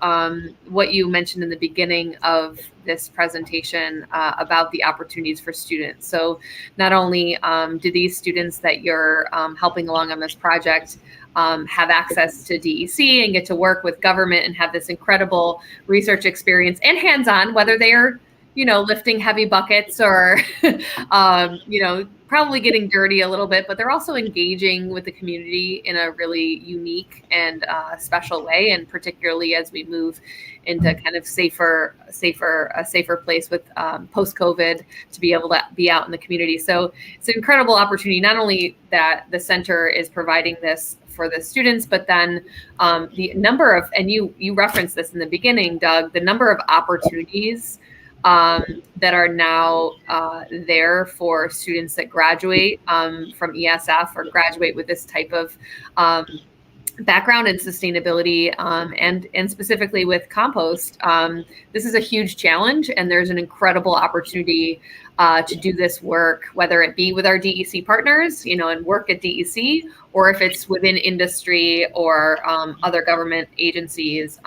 what you mentioned in the beginning of this presentation about the opportunities for students. So not only do these students that you're helping along on this project have access to DEC and get to work with government and have this incredible research experience and hands-on, whether they are lifting heavy buckets or, probably getting dirty a little bit, but they're also engaging with the community in a really unique and special way. And particularly as we move into kind of a safer place with post-COVID, to be able to be out in the community. So it's an incredible opportunity, not only that the center is providing this for the students, but then the number of, and you referenced this in the beginning, Doug, the number of opportunities that are now there for students that graduate from ESF or graduate with this type of background in sustainability and specifically with compost. This is a huge challenge, and there's an incredible opportunity to do this work, whether it be with our DEC partners, and work at DEC, or if it's within industry or other government agencies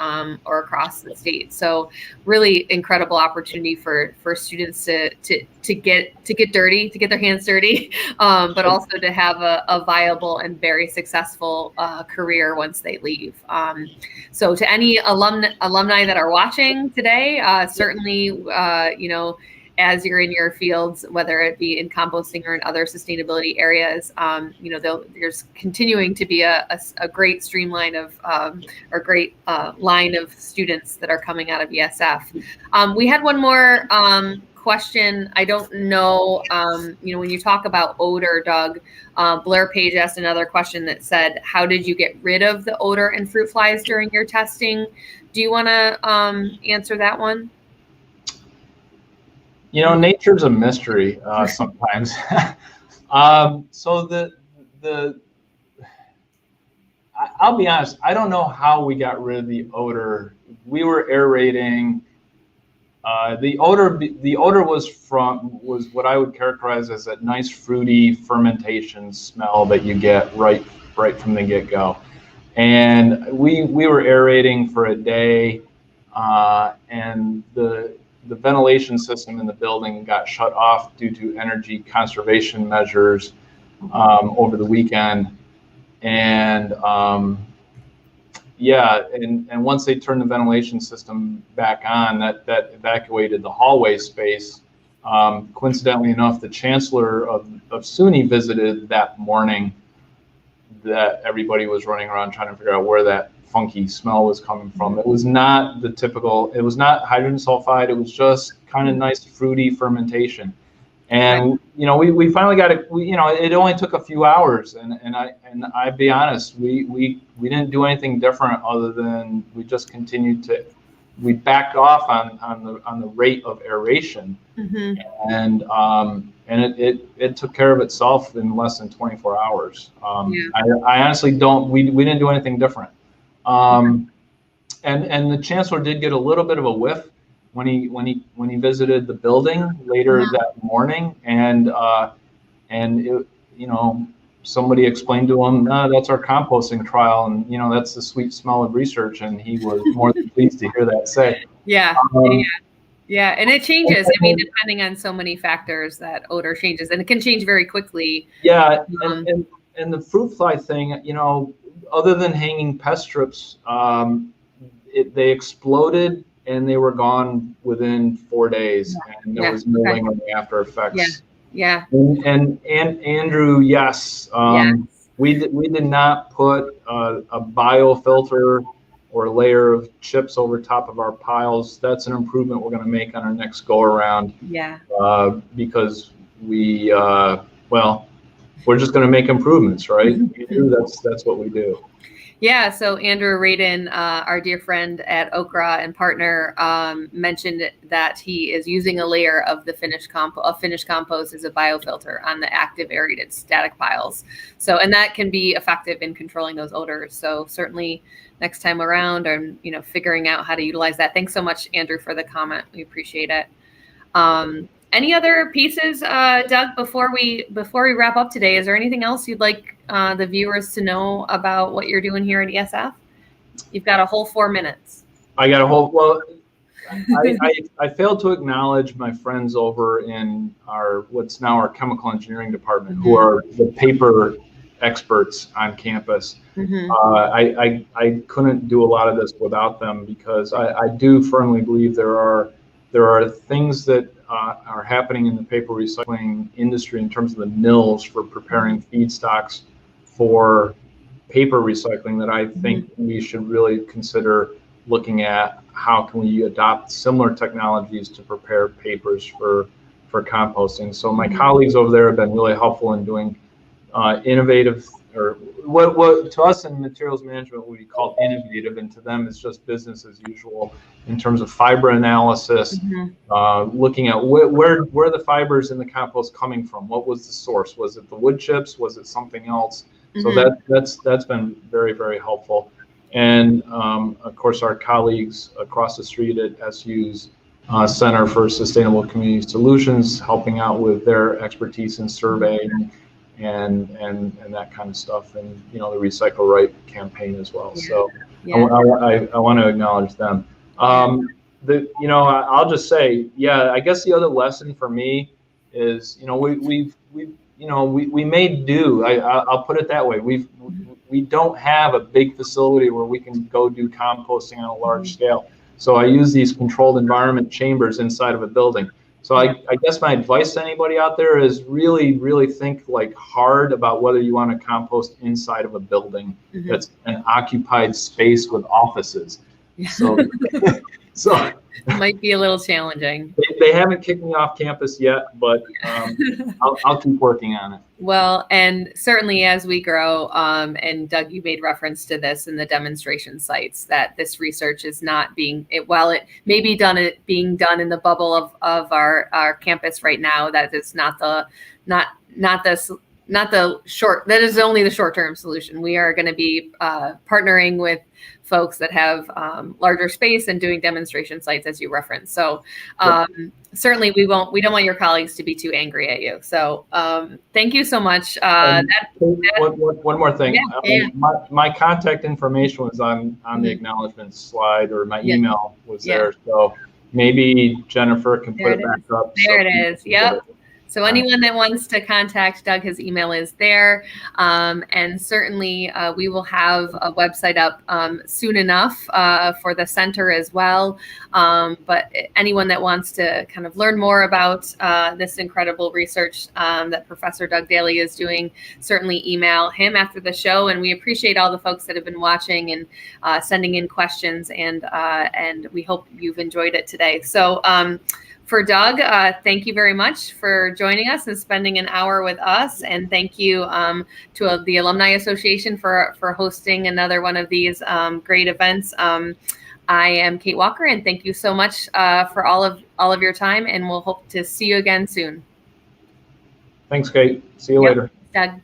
or across the state. So really incredible opportunity for students to get dirty, to get their hands dirty, but also to have a viable and very successful career once they leave. So to any alumni that are watching today, certainly, as you're in your fields, whether it be in composting or in other sustainability areas, there's continuing to be a great streamline of or great line of students that are coming out of ESF. We had one more question. I don't know, when you talk about odor, Doug, Blair Page asked another question that said, how did you get rid of the odor in fruit flies during your testing? Do you want to answer that one? Nature's a mystery sometimes. So I'll be honest, I don't know how we got rid of the odor. We were aerating. The odor was what I would characterize as that nice fruity fermentation smell that you get right from the get-go. And we were aerating for a day, and the ventilation system in the building got shut off due to energy conservation measures over the weekend. And and once they turned the ventilation system back on, that evacuated the hallway space. Coincidentally enough, the chancellor of SUNY visited that morning. That everybody was running around trying to figure out where that funky smell was coming from. It was not the typical, it was not hydrogen sulfide, it was just kind of nice fruity fermentation. And we finally got it. It only took a few hours, and I'd be honest, we didn't do anything different other than we just continued we backed off on the rate of aeration. Mm-hmm. And it took care of itself in less than 24 hours. I honestly we didn't do anything different. And the chancellor did get a little bit of a whiff when he visited the building later that morning, and it, somebody explained to him, that's our composting trial, and that's the sweet smell of research, and he was more than pleased to hear that say. Yeah. Yeah, and it changes. I mean, depending on so many factors, that odor changes, and it can change very quickly. Yeah, and the fruit fly thing, other than hanging pest strips, they exploded and they were gone within 4 days, and there was no lingering after effects. Yeah. And Andrew, yes, we did not put a biofilter or a layer of chips over top of our piles. That's an improvement we're going to make on our next go around. Yeah. Because we're just going to make improvements, right? That's what we do. Yeah, so Andrew Radin, our dear friend at Okra and partner, mentioned that he is using a layer of the finished compost as a biofilter on the active aerated static piles. So, and that can be effective in controlling those odors. So certainly next time around, or figuring out how to utilize that. Thanks so much, Andrew, for the comment. We appreciate it. Any other pieces, Doug, before we wrap up today? Is there anything else you'd like the viewers to know about what you're doing here at ESF? You've got a whole 4 minutes. I failed to acknowledge my friends over in what's now our chemical engineering department, who are the paper experts on campus. I couldn't do a lot of this without them, because I do firmly believe there are things that are happening in the paper recycling industry in terms of the mills for preparing feedstocks for paper recycling that I think we should really consider looking at. How can we adopt similar technologies to prepare papers for composting? So my colleagues over there have been really helpful in doing innovative, or what to us in materials management we call innovative, and to them it's just business as usual in terms of fiber analysis, looking at where the fibers in the compost coming from. What was the source? Was it the wood chips? Was it something else? So that's been very, very helpful. And of course, our colleagues across the street at SU's Center for Sustainable Community Solutions, helping out with their expertise in surveying and that kind of stuff, and the Recycle Right campaign as well. So I want to acknowledge them. I'll just say, I guess the other lesson for me is, we made do. I'll put it that way. We don't have a big facility where we can go do composting on a large scale. So I use these controlled environment chambers inside of a building. So I guess my advice to anybody out there is really, really think hard about whether you want to compost inside of a building that's an occupied space with offices. So it might be a little challenging. They haven't kicked me off campus yet, but I'll keep working on it. Well, and certainly as we grow, and Doug, you made reference to this in the demonstration sites, that this research is not while it may be being done in the bubble of our campus right now, that is not the short, that is only the short-term solution. We are going to be partnering with folks that have larger space and doing demonstration sites, as you referenced. So certainly we don't want your colleagues to be too angry at you. So thank you so much. One more thing. My contact information was on the acknowledgement slide, or my email was there. So maybe Jennifer can put it back up. There it is. Yep. So anyone that wants to contact Doug, his email is there. And certainly we will have a website up soon enough for the center as well. But anyone that wants to kind of learn more about this incredible research that Professor Doug Daley is doing, certainly email him after the show. And we appreciate all the folks that have been watching and sending in questions. And we hope you've enjoyed it today. So for Doug, thank you very much for joining us and spending an hour with us. And thank you to the Alumni Association for hosting another one of these great events. I am Kate Walker, and thank you so much for all of your time, and we'll hope to see you again soon. Thanks, Kate. See you later. Doug.